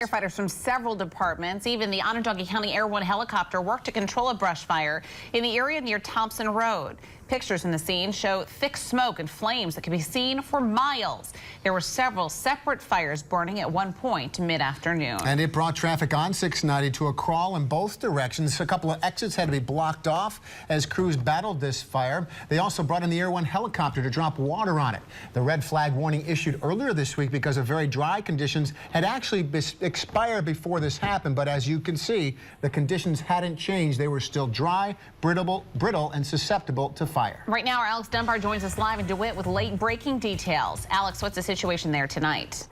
Firefighters from several departments, even the Onondaga County Air 1 helicopter, worked to control a brush fire in the area near Thompson Road. Pictures from the scene show thick smoke and flames that can be seen for miles. There were several separate fires burning at one point mid-afternoon. And it brought traffic on 690 to a crawl in both directions. A couple of exits had to be blocked off as crews battled this fire. They also brought in the Air 1 helicopter to drop water on it. The red flag warning issued earlier this week because of very dry conditions had actually expired before this happened, but as you can see, the conditions hadn't changed. They were still dry, brittle, and susceptible to fire. Right now, our Alex Dunbar joins us live in Dewitt with late breaking details. Alex, what's the situation there tonight?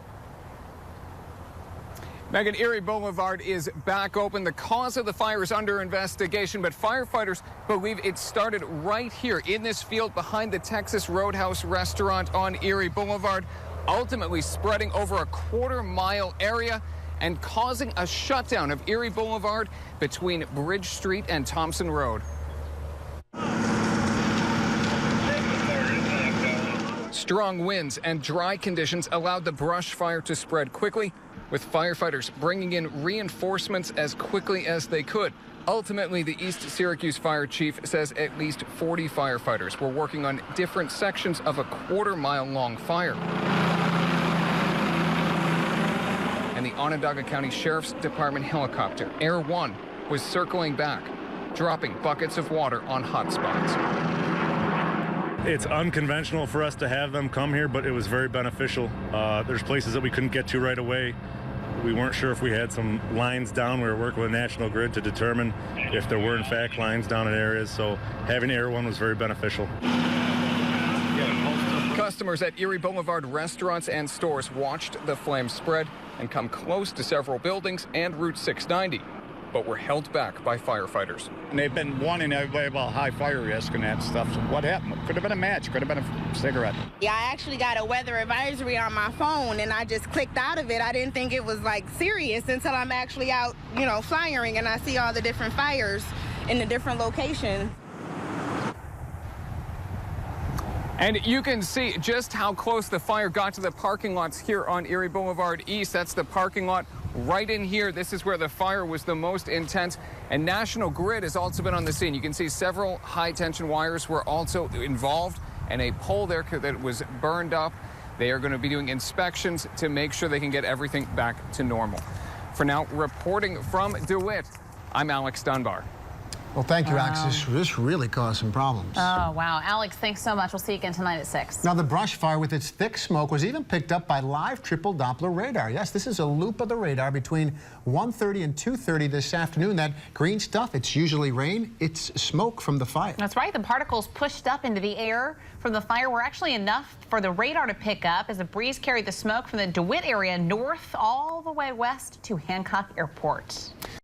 Megan, Erie Boulevard is back open. The cause of the fire is under investigation, but firefighters believe it started right here in this field behind the Texas Roadhouse restaurant on Erie Boulevard, ultimately spreading over a quarter-mile area and causing a shutdown of Erie Boulevard between Bridge Street and Thompson Road. Strong winds and dry conditions allowed the brush fire to spread quickly, with firefighters bringing in reinforcements as quickly as they could. Ultimately, the East Syracuse fire chief says at least 40 firefighters were working on different sections of a quarter-mile-long fire. And the Onondaga County Sheriff's Department helicopter, Air 1, was circling back, dropping buckets of water on hot spots. It's unconventional for us to have them come here, but it was very beneficial. There's places that we couldn't get to right away. We weren't sure if we had some lines down. We were working with National Grid to determine if there were in fact lines down in areas, so having Air 1 was very beneficial. Customers at Erie Boulevard restaurants and stores watched the flames spread and come close to several buildings and Route 690, but were held back by firefighters. And they've been warning everybody about high fire risk and that stuff. So what happened? Could have been a match, could have been a cigarette. Yeah, I actually got a weather advisory on my phone and I just clicked out of it. I didn't think it was like serious until I'm actually out, flyering and I see all the different fires in the different locations. And you can see just how close the fire got to the parking lots here on Erie Boulevard East. That's the parking lot right in here. This is where the fire was the most intense. And National Grid has also been on the scene. You can see several high-tension wires were also involved and a pole there that was burned up. They are going to be doing inspections to make sure they can get everything back to normal. For now, reporting from DeWitt, I'm Alex Dunbar. Well, thank you, Alex. This really caused some problems. Oh, wow. Alex, thanks so much. We'll see you again tonight at 6. Now, the brush fire with its thick smoke was even picked up by live triple Doppler radar. Yes, this is a loop of the radar between 1:30 and 2:30 this afternoon. That green stuff, it's usually rain. It's smoke from the fire. That's right. The particles pushed up into the air from the fire were actually enough for the radar to pick up as a breeze carried the smoke from the DeWitt area north all the way west to Hancock Airport.